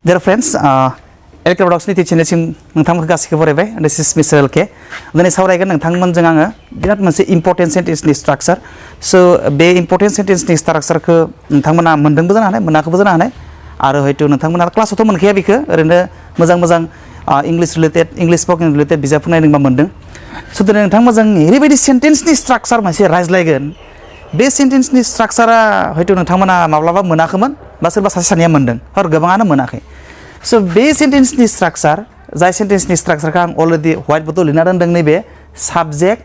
Dear friends, Electrodoxni teaching नोंथांमोनखौ गासैखौबो बरायबाय. This is Mr. LK. दिनै सावरायगोन नोंथांमोनजों आङो बिराद मोनसे important sentence नि structure. So बे important sentence नि structure खौ नोंथांमोना मोनदोंबो जानो हानाय, मोनाखैबो जानो हानाय. आरो हयथ' नोंथांमोना क्लासावथ' मोनखाया बेखौ ओरैनो मोजां English related, English spoken related बिजाबफोर नायदोंबा मोनदों. So दिनै नोंथांमोनजों ओरैबायदि sentence नि structure मोनसे रायज्लायगोन. बे sentence नि structure-आ हयथ' नोंथांमोना माब्लाबा मोनाखैमोन बा सोरबा सासे सानैया मोनदों आरो गोबाङानो मोनाखै. So बे sentence नि structure जाय sentence नि structure खौ आं already whiteboard आव लिरना दोनदों नैबे subject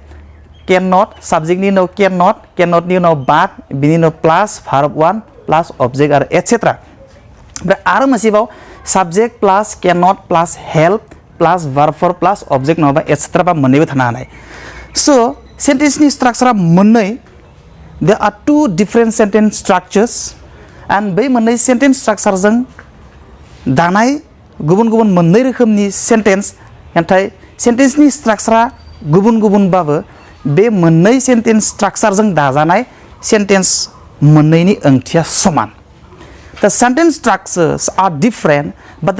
cannot subject नि उनाव cannot नि उनाव but बिनि उनाव plus verb 1 plus object आरो etc. ओमफ्राय आरो मोनसेबाव subject plus cannot plus help plus verb 4 plus object नङाबा etc. बा मोननैबो थानो हानाय. So sentence नि structure-आ मोननै. There are two different sentence structures and बै मोननै sentence structure जों दानाय गुबुन मोननै रोखोमनि sentence नाथाय sentence नि structure-आ गुबुन-गुबुनबाबो बे मोननै sentence structure जों दाजानाय sentence मोननैनि ओंथिया समान. The sentence structures are different but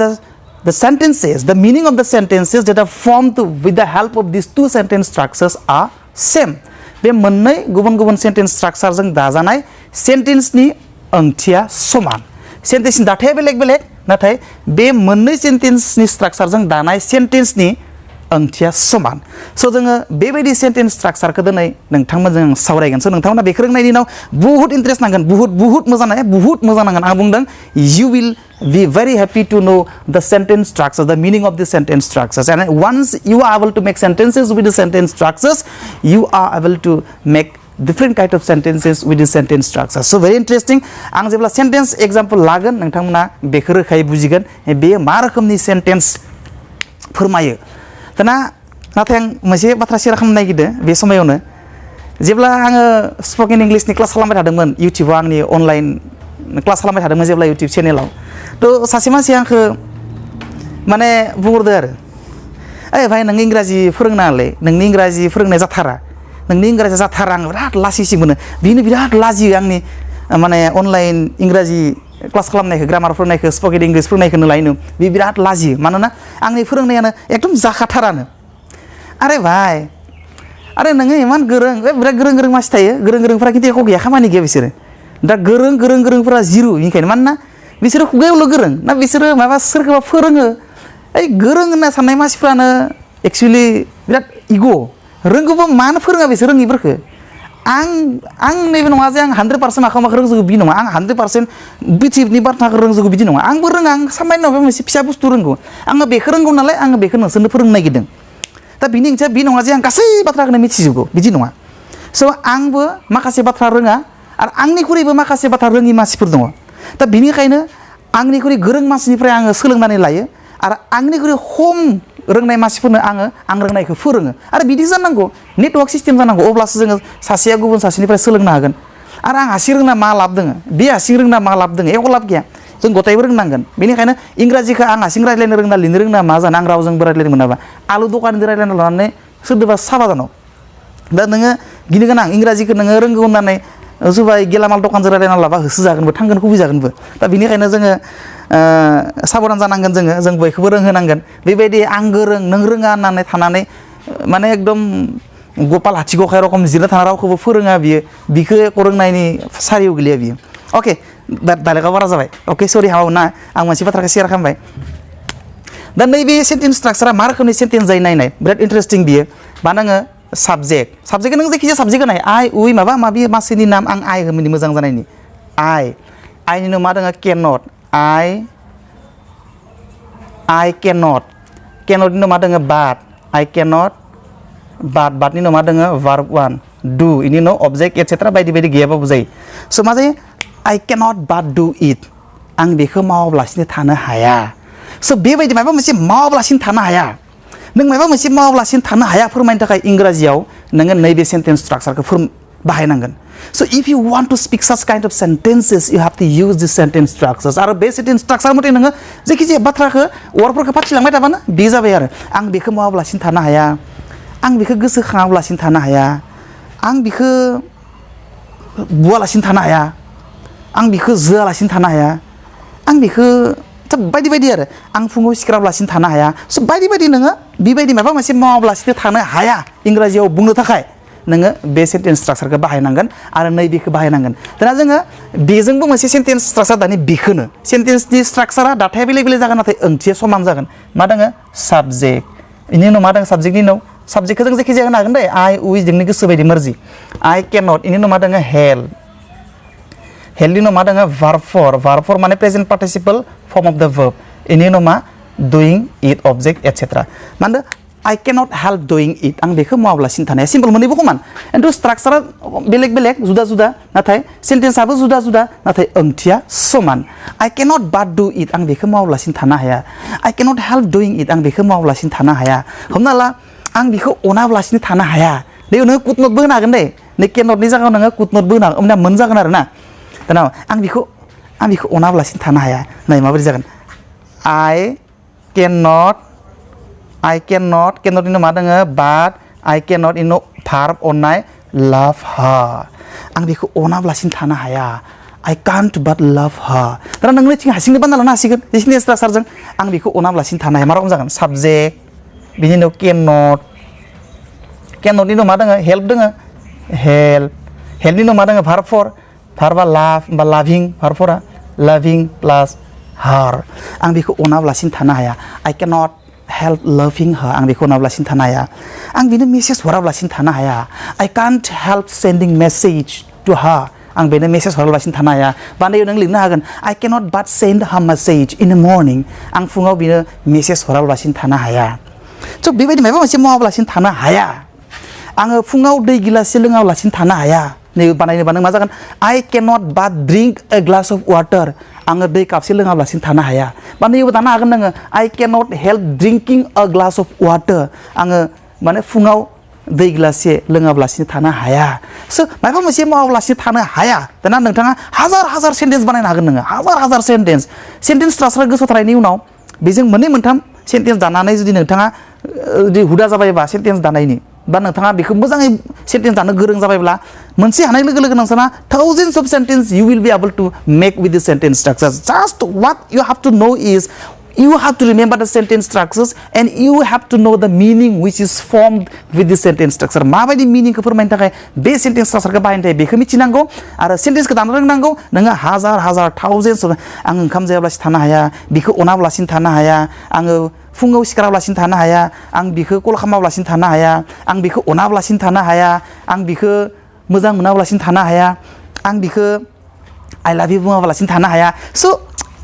the sentences, the meaning of the sentences that are formed with the help of these two sentence structures are same. बे मोननै गुबुन sentence structure जों दाजानाय sentence नि ओंथिया समान. Sentence नि दाथाया बेलेग नाथाय बे मोननै sentence नि structure जों दानाय sentence नि ओंथिया समान. So जोङो बेबायदि sentence structure खौ दिनै नोंथांमोनजों सावरायगोन. So नोंथांमोना बेखौ रोंनायनि उनाव बहुत इन्ट्रेस्ट नांगोन, बहुत मोजां नांगोन. आं बुंदों you will be very happy to know the sentence structure, the meaning of the sentence structures, and once you are able to make sentences with the sentence structures, you are able to make different kind of sentences with the sentence structures. So very interesting. आं जेब्ला sentence example लागोन नोंथांमोना बेखौ रोखायै बुजिगोन बे मा रोखोमनि sentence फोरमायो. दाना नाथाय आं मोनसे बाथ्रा शेयार खालामनो नागिरदों बे समायावनो जेब्ला आङो स्पकेन इंलिशनि क्लास खालामबाय थादोंमोन इउटिउबाव आंनि अनलाइन क्लास खालामबाय थादोंमोन जेब्ला इउटिउब चेनेलाव थ' सासे मानसिया आंखौ माने बुंहरदो आरो ओइ भाइ नों इंराजि फोरोंनाङालै नोंनि इंराजि फोरोंनाय जाथारा नोंनि इंराजिया जाथारा आं बिराद लासिंसिं मोनो बिनो बिराद लाजियो आंनि माने अनलाइन इंराजि क्लास खालामनायखौ ग्रामार फोरोंनायखौ स्पकेन इंलिश फोरोंनायखौ लायनो बे बिराद लाजियो मानोना आंनि फोरोंनायानो एकदम जाखाथारानो आरे भाइ आरे नोङो इमान गोरों बिराद गोरों मानसि थायो गोरोंफोरा खिन्थु एख' गैया खामानि गैया बिसोरो दा गोरोंफोरा जिर' बेनिखायनो मानोना बिसोरो खुगायावल' गोरों ना बिसोरो माबा सोरखौबा फोरोङो ओइ गोरों होनना साननाय मानसिफ्रानो एक्सुवेलि बिराद इग' रोंगौबा मानो फोरोङा बिसोर रोङिफोरखौ आं नैबे नङा जे आं 100% माखौ रोंजोबो बि नङा आं 100% बिथिबनि बाथ्राखौ रोंजोबो बिदि नङा आंबो रोङा आं सामान्य माबा मोनसे फिसा बुस्थु रोंगौ आङो बेखौ रोंगौ नालाय आङो बेखौ नोंसोरनो फोरोंनो नागिरदों दा बिनि ओंथिया बि नङा जे आं गासै बाथ्राखौनो मिथिजोबगौ बिदि नङा स' आंबो माखासे बाथ्रा रोङा आरो आंनिख्रुइबो माखासे बाथ्रा रोङि मानसिफोर दङ दा बिनिखायनो आंनिख्रुइ गोरों मानसिनिफ्राय आङो सोलोंनानै लायो आरो आंनिख्रुइ खम रोंनाय मानसिफोरनो आं रोंनायखौ फोरोङो आरो बिदि जानांगौ नेटवर्क सिस्टेम जानांगौ अब्लासो जोङो सासेया गुबुन सासेनिफ्राय सोलोंनो हागोन आरो आं हारसिं रोंना मा लाब दङ बे हारसिं रोंना मा लाब दङ एख' लाब गैया जों गथायबो रोंनांगोन बेनिखायनो इंराजिखौ आं हारसिं रायज्लायनो रोंना लिरनो रोंना मा जानो आं रावजोंबो रायज्लायनो मोनाबा आलु दखानजों रायज्लायना लानानै सोरदोबा साबा जानाव दा नोङो गिनो गोनां इंराजिखौ नोङो रोंगौ होननानै सोरबा गेलामाल दखानजों रायज्लायना लाबा होसोजागोनबो थांगोन खुबैजागोनबो दा बेनिखायनो जोङो साबधान जानांगोन जों बयखौबो रोंहोनांगोन बेबायदि आं गोरों नों रोङा होननानै थानानै माने एकदम गपाल हाथि गखाय रखम जिरना थाना रावखौबो फोरोङा बिखौ एख' रोंनायनि सारियाव गोलैया बियो अके डाइरेक्टआ बारा जाबाय अके सरि ना आं मोनसे बाथ्राखौ शेयार खालामबाय दा नैबे सेन्टेन्स स्ट्राक्चारा मा रोखोमनि सेन्टेन्स जायो नायनाय बिराद इन्टारेस्टिं बियो मा नोङो साबजेक्टखौ नों जायखिजाया साबजेक्ट होनाय आइ उइ माबा माबि मानसिनि नाम आं आइ होमोनि मोजां जानायनि आइनि उनाव मा दङ केनट आइ केनटनि उनाव मा दङ बाट आइ केनट बाटनि उनाव मा दङ भार्ब 1 डु इनि उनाव अबजेक्ट एटसेट्रा बायदि गैयाबाबो जायो स' मा जायो I cannot but do it. आं बेखौ मावाब्लासिनो थानो हाया. स' बेबायदि माबा मोनसे मावाब्लासिनो थानो हाया. नों माबा मोनसे मावाब्लासिनो थानो हाया फोरमायनो थाखाय इंराजियाव नोङो नैबे सेन्टेन्स स्ट्राक्चारखौ बाहायनांगोन. So if you want to speak such kind of sentences, you have to use this sentence structures. आरो बे सेन्टेन्स स्ट्राक्चार मथे नोङो जायखिजाया बाथ्राखौ वार्डफोरखौ फाथिलांबाय थाबानो बे जाबाय आरो आं बेखौ मावाब्लासिनो थानो हाया. आं बेखौ गोसोखाङाब्लासिनो थानो हाया. आं बेखौ बुवालासिनो थानो हाया. आं बेखौ जोआलासिनो थानो हाया आं बेखौ थ' बायदि बायदि आरो आं फुङाव सिखाराब्लासिनो थानो हाया स' बायदि बायदि नोङो बेबायदि माबा मोनसे मावाब्लासिनो थानो हाया इंराजियाव बुंनो थाखाय नोङो बे सेन्टेन्स स्ट्राक्चारखौ बाहायनांगोन आरो नैबेखौ बाहायनांगोन दाना जोङो बेजोंबो मोनसे सेन्टेन्स स्ट्राक्चार दानि बेखौनो सेन्टेन्सनि स्ट्राक्चारा दाथाया बेलेग बेलेग जागोन नाथाय ओंथिया समान जागोन मा दङ साबजेक्ट बेनि उनाव मा दङ साबजेक्टनि उनाव साबजेक्टखौ जों जायखिजाया होनो हागोन दे आइ उइ जोंनि गोसो बायदि मर्जि आइ केन नट बेनि उनाव मा दङ हेल्प हेल्पनि उनाव मा दङ भार्ब फर माने present participle form of the verb बेनि उनाव मा डुइं इट अबजेक्ट एटसेट्रा मा होनदों I cannot help doing it आं बेखौ मावाब्लासिनो थानाया सिम्पल मोननैबो समान खिन्थु स्ट्राक्चारा बेलेग बेलेग जुदा जुदा नाथाय सेन्टेन्सआबो जुदा जुदा नाथाय ओंथिया समान I cannot but do it आं बेखौ मावाब्लासिनो थानो हाया I cannot help doing it आं बेखौ मावाब्लासिनो थानो हाया हमना ला आं बेखौ अनाब्लासिनो थानो हाया दे नोङो कुट नटबो होनो हागोन दे नै केन नटनि जायगायाव नोङो कुट नटबो होनो हागोन होमब्ला मोनजागोन आरो ना दाना आं बेखौ अनाब्लासिनो थानो हाया नै माबोरै जागोन I cannot ini मा दङ but I cannot ini verb अननाय love her आं बेखौ अनाब्लासिनो थानो हाया I can't but love her दाना नोंनो थिं हारसिंनो बानायना लानो हासिगोन सेन्टेन्स स्ट्राक्चारजों आं बेखौ अनाब्लासिनो थानो हाया मा रखम जागोन साबजेक्ट बिनि उनाव cannot नि उनाव मा दङ हेल्प दङ हेल्पनि उनाव मा दङ भार्बा लाभ बा लाभिं भार्बफोरा लाभिं प्लास her आं बेखौ अनाब्लासिनो थानो हाया I cannot help loving her आं बेखौ अनाब्लासिनो थानो हाया आं बेनो मेसेज हराब्लासिनो थानो हाया I can't help sending message to her आं बेनो मेसेज हराब्लासिनो थानो हाया बा नै नों लिरनो हागोन I cannot but send her message in the morning आं फुङाव बेनो मेसेज हराब्लासिनो थानो हाया स' बेबायदि माबा मोनसे मावाब्लासिनो थानो हाया आङो फुङाव दै गिलाससे लोङाब्लासिनो थानो हाया नै बानायनोबा नों मा जागोन I cannot but drink a glass of water आङो दै कापसे लोङाब्लासिनो थानो हाया बा नैबो दानो हागोन नोङो I cannot help drinking a glass of water आङो माने फुङाव दै गिलाससे लोङाब्लासिनो थानो हाया स' माबा मोनसे मावाब्लासिनो थानो हाया दाना नोंथाङा हाजार सेन्टेन्स बानायनो हागोन नोङो हाजार सेन्टेन्स स्ट्राक्चार गोसोआव थानायनि उनाव बेजों मोननै मोनथाम सेन्टेन्स दानानै जुदि नोंथाङा जुदि हुदा जाबायबा सेन्टेन्स दानायनि बा नोंथाङा बेखौ मोजाङै सेन्टेन्स दानो गोरों जाबायब्ला मोनसे हानाय लोगो लोगो नोंसाना thousands of sentences you will be able to make with the sentence structures just what you have to know is you have to remember the sentence structures and you have to know the meaning which is formed with the sentence structure माबायदि meaningखौ फोरमायनो थाखाय बे sentence structureखौ बाहायनो थाखाय बेखौ मिथिनांगौ आरो सेन्टेन्सखौ दानो रोंनांगौ नोङो हाजार thousands आं ओंखाम जायाब्लासिनो थानो हाया बिखौ अनाब्लासिनो थानो हाया आङो फुङाव सिखाराब्लासिनो थानो हाया आं बिखौ कल खालामाब्लासिनो थानो हाया आं बिखौ अनाब्लासिनो थानो हाया आं बिखौ मोजां मोनाब्लासिनो थानो हाया आं बिखौ I love you बुङाब्लासिनो थानो हाया स'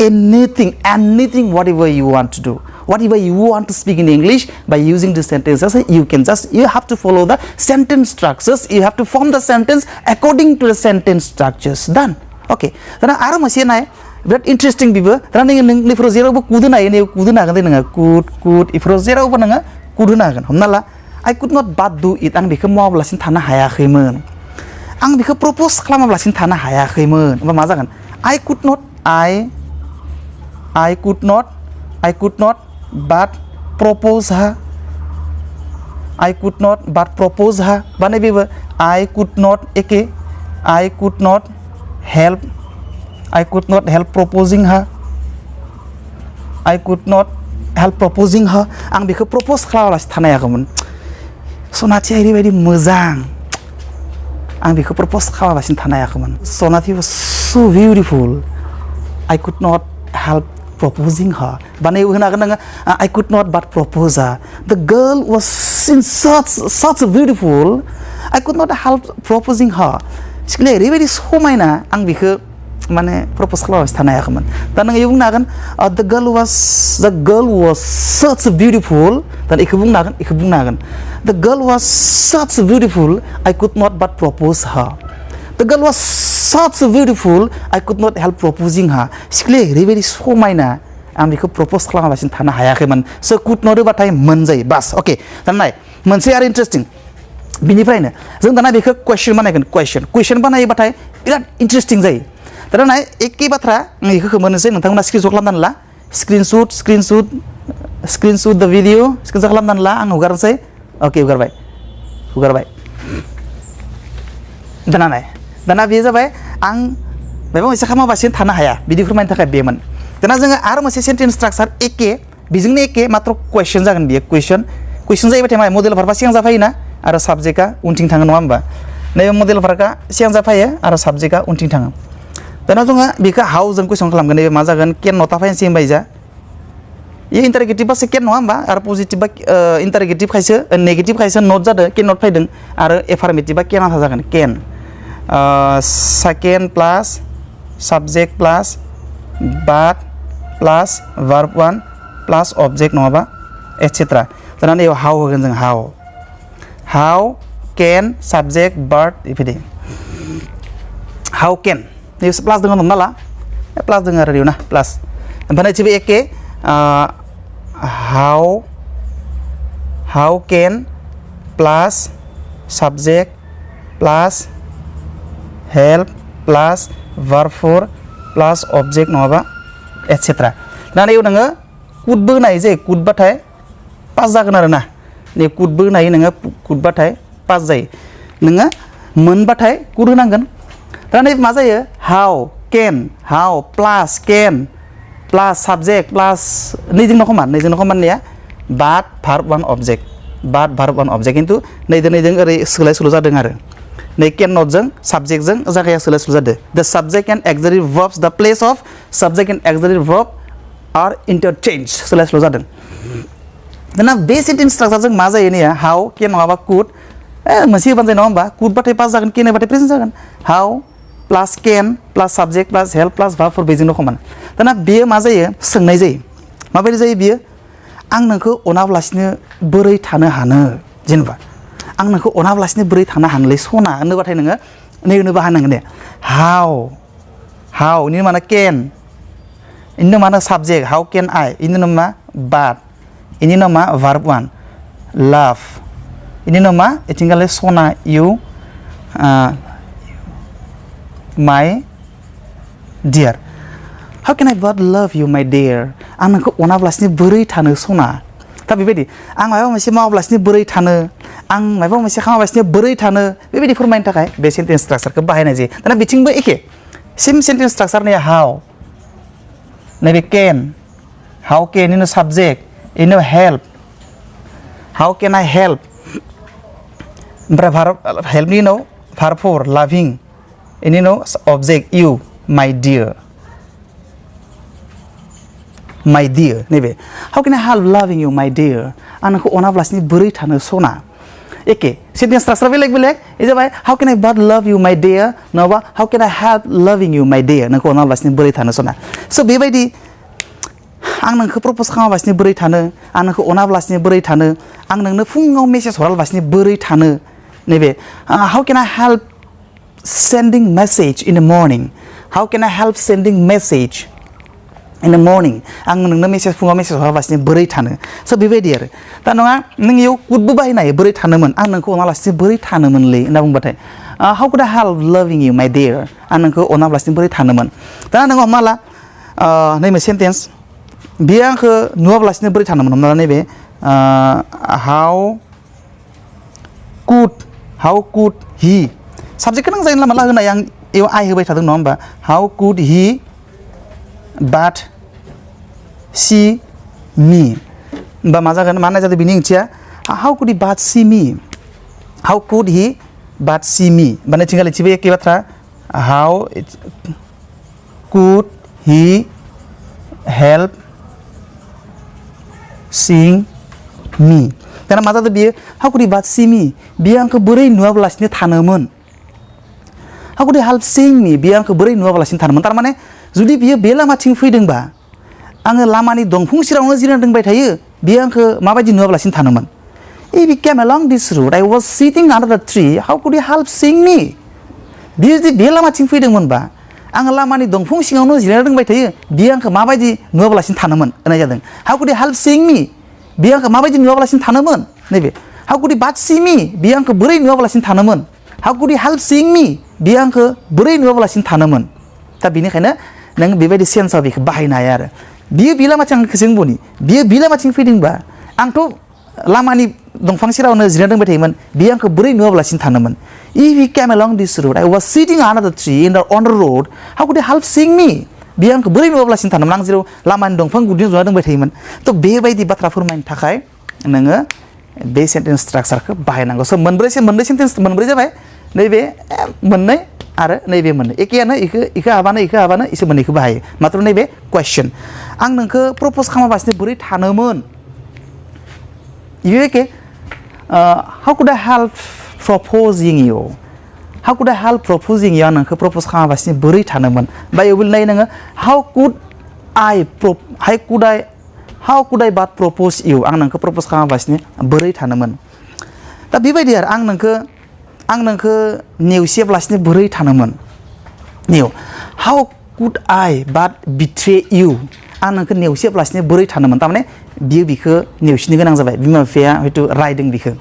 anything whatever you want to do whatever you want to speak in English by using the sentences you have to follow the sentence structures you have to form the sentence according to the sentence structures done okay दाना आरो मोनसे नाय बिराद interesting बेबो दाना नोंनिफ्राव जेरावबो कुद होनो हायो कुद होनो हागोन दे नोङो कुद इफोराव जेरावबो नोङो कुद होनो हागोन हमना ला I could not but do it आं बेखौ मावाब्लासिनो थानो हायाखैमोन आं बेखौ प्रप'ज खालामाब्लासिनो थानो हायाखैमोन होमबा मा जागोन I could not but propose her I could not but propose her बा नैबेबो I could not help proposing her I could not help proposing her आं बेखौ प्रप'ज खालामालासिनो थानो हायाखैमोन सनाथिया ओरैबायदि मोजां आं बेखौ प्रप'ज खालामालासिनो थानो हायाखैमोन सनाथि was so beautiful I could not help proposing her बा नै होनो हागोन नोङो I could not but propose her the girl was such beautiful I could not help proposing her सिख्लाया ओरैबायदि समायना आं बेखौ माने प्रप'ज खालामालासिनो थानो हायाखैमोन दा नोङो बुंनो हागोन the girl was such beautiful दा बेखौ बुंनो हागोन the girl was such beautiful I could not but propose her the girl was such beautiful I could not help proposing her सिख्लाया ओरैबायदि समायना आं बेखौ प्रप'ज खालामालासिनो थानो हायाखैमोन स' कुड नट होबाथाय मोनजायो बास अके दाना नाय मोनसे आरो इन्टारेस्टिं बिनिफ्रायनो जों दाना बेखौ कुइसन बानायगोन कुइसन बानायोबाथाय बिराद इन्टारेस्टिं जायो दाना नाय एखे बाथ्रा आं बेखौ मोननोसै नोंथांमोना स्क्रिनशट खालामनानै ला स्क्रिनशट द भिडिअ स्क्रिनशट खालामनानै ला आं हगारनोसै अके हगारबाय दाना नाय दाना बेयो जाबाय आं माबा मोनसे खालामालासिनो थानो हाया बिदि फोरमायनो थाखाय बेमोन दाना जोङो आरो मोनसे सेन्टेन्स स्ट्राक्चार एके बेजोंनो एके मात्र क्वेश्चन जागोन बियो क्वेश्चन जायोबाथाय मा मडेल भार्बा सिगां जाफायोना आरो साबजेक्टआ उनथिं थाङो नङा होमबा नैबे मडेल भार्बा सिगां जाफायो आरो साबजेक्टआ उनथिं थाङो दाना जोङो बेखौ हाउ जों कुइसन खालामगोन नैबे मा जागोन केन नट थाफायनोसै होनबाय जा ये इन्टारगेटिभ बासो केन नङा होमबा आरो पजिटिभ बा इन्टारगेटिभ खायसो नेगेटिभ खायसो नट जादों केन नट फैदों आरो एफार्मेटिभा केन आथा जागोन केन सेकेन्ड प्लास साबजेक्ट प्लास बाट प्लास भार्ब 1 प्लास अबजेक्ट नङाबा एटसेट्रा दाना नैयाव हाउ होगोन जों हाउ केन साबजेक्ट भार्ब बेबायदि हाउ केन नैयाव प्लास दङ हमना ला प्लास दङ आरो ना प्लास ओमफ्राय नैथिबो एके how can plus subject plus help plus verb 4 plus object नङाबा etc. दा नैयाव नोङो कुदबो होनो हायो जे कुदबाथाय पास जागोन आरो ना नै कुदबो होनो हायो नोङो कुदबाथाय पास जायो नोङो मोनबाथाय कुद होनांगोन दा नै मा जायो how plus can plus subject plus नैजों नखमान नैया बाट भार्ब 1 object खिन्थु नैजों ओरै सोलाय सोल' जादों आरो नै केन नटजों साबजेक्टजों जागाया सोलाय सोल' जादों the subject and adjective verbs the place of subject and adjective verb are interchange सोलाय सोल' जादों दाना बे सेन्टेन्स स्ट्राक्चारजों मा जायो नैया हाउ केन नङाबा कुड मोनसे होबानो जायो नङा होमबा कुदबाथाय पास जागोन केन होबाथाय प्रेजेन्ट जागोन how plus can plus subject plus help plus भार्बफोर बेजोंनो समान दाना बेयो मा जायो सोंनाय जायो माबायदि जायो बियो आं नोंखौ अनाब्लासिनो बोरै थानो हानो जेनेबा आं नोंखौ अनाब्लासिनो बोरै थानो हानोलै सना होनोबाथाय नोङो नैनो बाहायनांगोन दे हाउ इनि माने केन इनि माने साबजेक्ट हाउ केन आइ इनि मा बाट इनि मा भार्ब 1 लाभ इनि मा इथिंगाले सना इउ my dear how can I but love you my dear आं नोंखौ अनाब्लासिनो बोरै थानो सना दा बेबायदि आं माबा मोनसे मावाब्लासिनो बोरै थानो आं माबा मोनसे खामाब्लासिनो बोरै थानो बेबायदि फोरमायनो थाखाय बे सेन्टेन्स स्ट्राक्चारखौ बाहायनाय जायो दाना बिथिंबो एखे सेम सेन्टेन्स स्ट्राक्चार नै हाउ नैबे केन हाउ केन इनो साबजेक्ट इनो help how can I help ओमफ्राय भार्ब हेल्पनि उनाव भार्ब 4 लाभिं इनि उनाव अबजेक्ट इउ माय डियर नैबे how can I help loving you my dear आं नोंखौ अनाब्लासिनो बोरै थानो सना एके सेन्टेन्स स्ट्राक्चार बेलेग ए जाबाय how can I but love you my dear नङाबा how can I help loving you my dear नोंखौ अनाब्लासिनो बोरै थानो सना स' बेबायदि आं नोंखौ प्रप'ज खालामालासिनो बोरै थानो आं नोंखौ अनाब्लासिनो बोरै थानो आं नोंनो फुङाव मेसेज हरालासिनो बोरै थानो नैबे how can I help sending message in the morning how can I help sending message in the morning आं नोंनो फुङाव मेसेज हरालासिनो बोरै थानो स' बेबायदि आरो दा नङा नों इयाव कुदबो बाहायनो हायो बोरै थानोमोन आं नोंखौ अनालासिनो बोरै थानोमोनलै होनना बुंबाथाय how could I help loving you my dear आं नोंखौ अनाब्लासिनो बोरै थानोमोन दा नों हमना ला नैबे सेन्टेन्स बियो आंखौ नुवाब्लासिनो बोरै थानोमोन हमना ला नैबे how could he साबजेक्टखौ नों जायनो माला होनाय आं इयाव आइ होबाय थादों नङा होमबा हाउ कुड हि बाट सी मी होमबा मा जागोन मा होननाय जादों बिनि ओंथिया हाउ कुड हि बाट सी मी हाउ कुड हि बाट सी मी होमबा नैथिंगाले थिबो एखे बाथ्रा हाउ कुड हि हेल्प सीइं मी दाना मा जादों बियो हाउ कुड हि बाट सी मी बियो आंखौ बोरै नुवाब्लासिनो थानोमोन how could he help seeing me बियो आंखौ बोरै नुवाब्लासिनो थानोमोन थारमाने जुदि बियो बे लामाथिं फैदोंबा आङो लामानि दंफां सेरावनो जिरायना दोंबाय थायो बियो आंखौ माबायदि नुवाब्लासिनो थानोमोन if he came along this road I was sitting under the tree how could he help seeing me बियो जुदि बे लामाथिं फैदोंमोनबा आङो लामानि दंफां सिङावनो जिरायना दोंबाय थायो बियो आंखौ माबायदि नुवाब्लासिनो थानोमोन होननाय जादों how could he help seeing me बियो आंखौ माबायदि नुवाब्लासिनो थानोमोन नैबे how could he but see me बियो आंखौ बोरै नुवाब्लासिनो थानोमोन how could he help seeing me बियो आंखौ बोरै नुवाब्लासिनो थानोमोन दा बेनिखायनो नों बेबायदि सेन्सआव बेखौ बाहायनो हाया आरो बियो बे लामाथिं आंखौ जोंबोनि बियो बे लामाथिं फैदोंबा आंथ' लामानि दंफां सेरावनो जिरायना दोंबाय थायोमोन बियो आंखौ बोरै नुवाब्लासिनो थानोमोन if he came along this road I was sitting under the tree on the road how could he help seeing me बियो आंखौ बोरै नुवाब्लासिनो थानोमोन आं जेराव लामानि दंफां गुदियाव जना दंबाय थायोमोन थ' बेबायदि बाथ्रा फोरमायनो थाखाय नोङो बे सेन्टेन्स स्ट्राक्चारखौ बाहायनांगौ स' मोननै सेन्टेन्स मोनब्रै जाबाय नैबे मोननै आरो नैबे मोननै एखेयानो इखो हाबानो इसोर मोननैखौ बाहायो मात्र नैबे कुवेश्चन आं नोंखौ प्रप'ज खालामाबासिनो बोरै थानोमोन इयो एके हाउ कुड आइ हेल्प प्रप'जिं इउ हाउ कुड आइ हेल्प प्रप'जिं इउ आं नोंखौ प्रप'ज खालामाबासिनो बोरै थानोमोन बा इउ विल नाय नोङो हाउ कुड आइ बाट प्रप'ज इउ आं नोंखौ प्रप'ज खालामाबासिनो बोरै थानोमोन दा बेबायदि आरो आं नोंखौ नेवसियाब्लासिनो बोरै थानोमोन हाउ कुड आइ बाट बिट्रे इउ आं नोंखौ नेवसियाब्लासिनो बोरै थानोमोन थारमाने बियो बिखौ नेवसिनो गोनां जाबाय बिमा बिफाया हयथ' रायदों बिखौ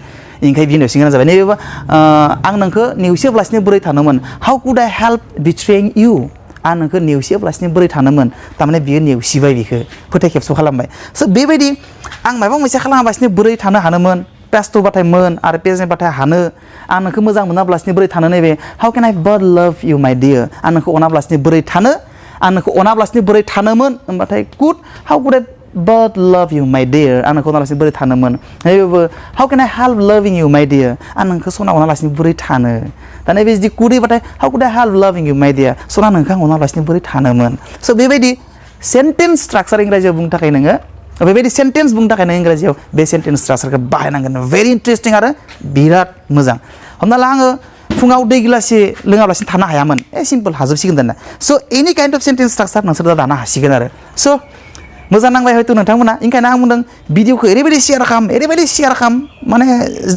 ओंखाय बियो नेवसिनो गोनां जाबाय नैबेबा आं नोंखौ नेवसियाब्लासिनो बोरै थानोमोन हाउ कुड आइ हेल्प बिट्रेइं इउ आं नोंखौ नेवसियाब्लासिनो बोरै थानोमोन थारमाने बियो नेवसिबाय बिखौ फोथाय खेबस' खालामबाय स' बेबायदि आं माबा मोनसे खालामाबासिनो बोरै थानो हानोमोन पेस्ट'बाथाय मोन आरो प्रेजेन्टबाथाय हानो आं नोंखौ मोजां मोनाब्लासिनो बोरै थानो नैबे हाउ केन आइ बट लाभ इउ माइ डियर आं नोंखौ अनाब्लासिनो बोरै थानो आं नोंखौ अनाब्लासिनो बोरै थानोमोन होनबाथाय हाउ कुड आइ बट लाभ इउ माइ डियर आं नोंखौ अनाब्लासिनो बोरै थानोमोन नैबेबो हाउ केन आइ हेल्प लाभिं इउ माइ डियर आं नोंखौ सना अनाब्लासिनो बोरै थानो दा नैबे जुदि कुदैबाथाय हाउ कुड आइ हेल्प लाभिं इउ माइ डियर सना नोंखौ आं अनाब्लासिनो बोरै थानोमोन स' बेबायदि सेन्टेन्स स्ट्राक्चार इंराजियाव बुंनो थाखाय नोङो बेबायदि सेन्टेन्स बुंनो थाखाय नों इंराजियाव बे सेन्टेन्स स्ट्राक्चारखौ बाहायनांगोन भेरि इन्टारेस्टिं आरो बिराद मोजां हमना ला आङो फुङाव दै गिलाससे लोङाब्लासिनो थानो हायामोन सिम्पल हाजोबसिगोन दाना स' any kind of sentence structure नोंसोर दा दानो हासिगोन आरो स' मोजां नांबाय हयथ' नोंथांमोना ओंखायनो आं बुंदों भिडिअखौ ओरैबायदि शेयार खालाम माने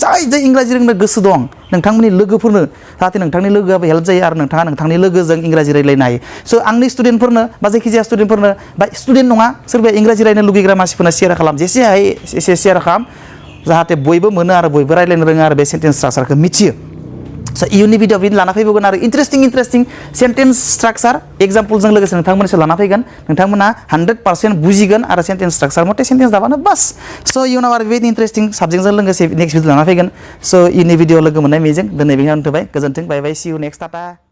जाय इंराजि रोंनो गोसो दं नोंथांमोननि लोगोफोरनो जाहाथे नोंथांनि लोगोआबो हेल्प जायो आरो नोंथाङा नोंथांनि लोगोजों इंराजि रायज्लायनो हायो स' आंनि स्टुडेन्टफोरनो बा जायखिजाया स्टुडेन्टफोरनो बा स्टुडेन्ट नङा सोरबाया इंराजि रायज्लायनो लुगैग्रा मानसिफोरनो शेयार खालाम जेसे हायो एसे शेयार खालाम जाहाथे बयबो मोनो आरो बयबो रायज्लायनो रोङो आरो बे सेन्टेन्स स्ट्राक्चारखौ मिथियो स' इयुननि भिडिअ बिदिनो लाना फैबावगोन आरो इन्टारेस्टिं सेन्टेन्स स्ट्राक्चार एग्जाम्पलजों लोगोसे नोंथांमोननिसो लाना फैगोन नोंथांमोना 100% बुजिगोन आरो सेन्टेन्स स्ट्राक्चार मथे सेन्टेन्स दाबानो बास स' इयुनाव आरो बेबायदि इन्टारेस्टिं साबजेक्टजों लोगोसे नेक्स्ट भिडिअ लाना फैगोन स' इयुननि भिडिअ लोगो मोननाय मिजिं दिनै बेहाय दोनथ'बाय गोजोन्थों बाय बाय सि इउ नेक्स्ट टाटा